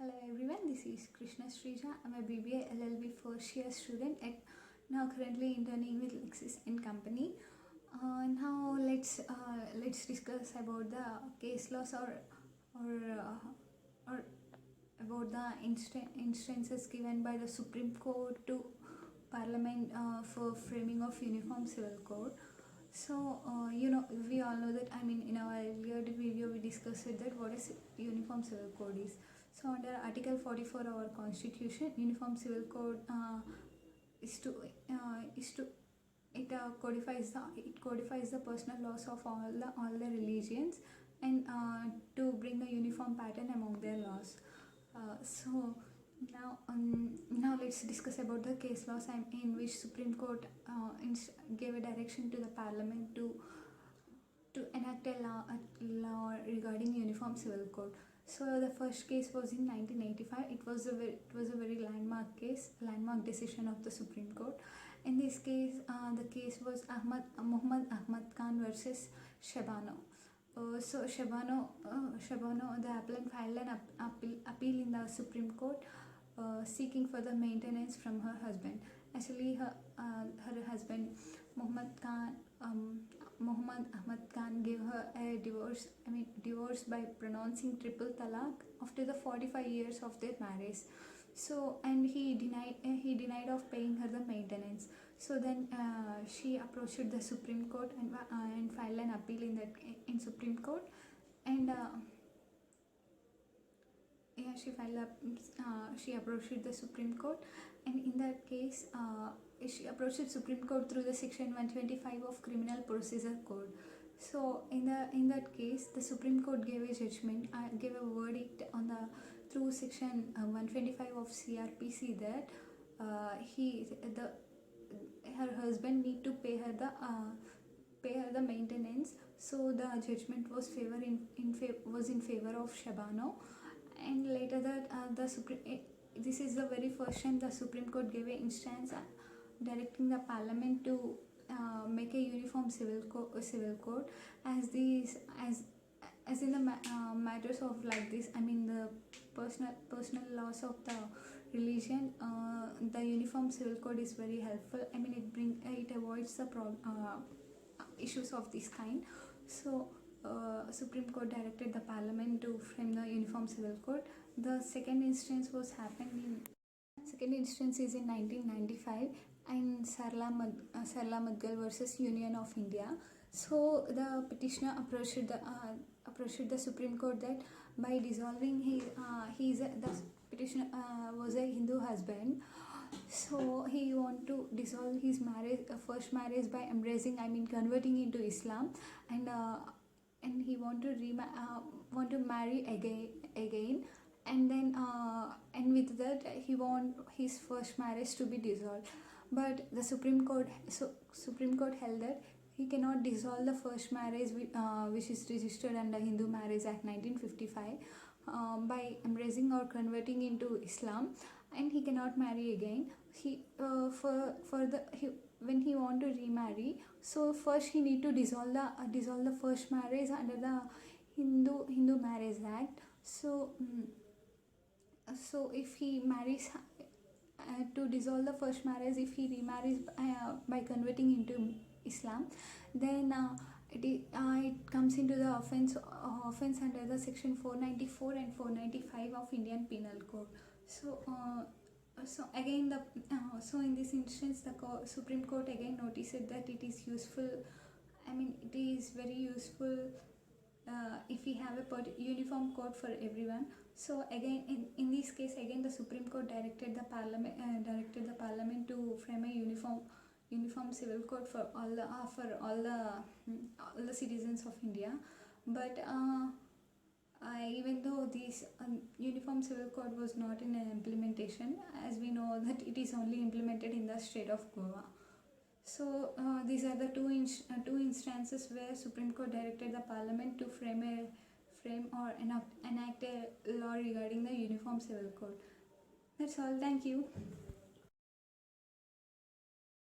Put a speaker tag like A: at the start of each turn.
A: Hello everyone, this is Krishna Srija. I'm a BBA LLB first year student at now currently interning with Lexis and Company. Now let's discuss about the case laws or about the instances given by the Supreme Court to Parliament for framing of Uniform Civil Code. So we all know that, in our earlier video we discussed that what is Uniform Civil Code is. So under Article 44 of our Constitution, Uniform Civil Code is to codifies the personal laws of all the religions, and to bring a uniform pattern among their laws. So now let's discuss about the case laws in which Supreme Court gave a direction to the Parliament to enact a law regarding Uniform Civil Code. So the first case was in 1985. It was a very landmark decision of the Supreme Court. In this case, the case was Muhammad Ahmad Khan versus Shabano. So Shabano, the appellant, filed an appeal in the Supreme Court, seeking for the maintenance from her husband. Actually, her husband Muhammad Ahmad Khan gave her a divorce by pronouncing triple talaq after the 45 years of their marriage. So, and he denied of paying her the maintenance. So then she approached the Supreme Court and filed an appeal in Supreme Court, and she approached the Supreme Court, and in that case she approached Supreme Court through the section 125 of Criminal Procedure Code. So in that case, the Supreme Court gave a judgment, gave a verdict on the through section 125 of CRPC that her husband need to pay her the maintenance. So the judgment was in favor of Shabano, and later that this is the very first time the Supreme Court gave an instance directing the Parliament to make a uniform civil code as in the matters of like this. The personal laws of the religion. The uniform civil code is very helpful. It avoids the issues of this kind. So Supreme Court directed the Parliament to frame the Uniform Civil Code. The second instance is in 1995 in Sarla Madgal versus Union of India. So the petitioner approached the Supreme Court that by dissolving the petitioner was a Hindu husband. So he want to dissolve his first marriage by converting into Islam, and he want to marry again, and then and with that he want his first marriage to be dissolved. But the Supreme Court held that he cannot dissolve the first marriage which is registered under Hindu Marriage Act 1955 by embracing or converting into Islam, and he cannot marry again. When he want to remarry, so first he need to dissolve the first marriage under the Hindu Marriage Act. So if he marries to dissolve the first marriage, if he remarries by converting into Islam, then it comes into the offense under the section 494 and 495 of Indian Penal Code. So again in this instance the Supreme Court again noticed that it is useful. It is very useful if we have a uniform code for everyone. So again in this case, again the Supreme Court directed the Parliament to frame a uniform civil code for all the citizens of India. But even though this uniform civil code was not in implementation, as we know that it is only implemented in the state of Goa. So these are the two instances where Supreme Court directed the Parliament to frame or enact a law regarding the Uniform Civil Code. That's all. Thank you.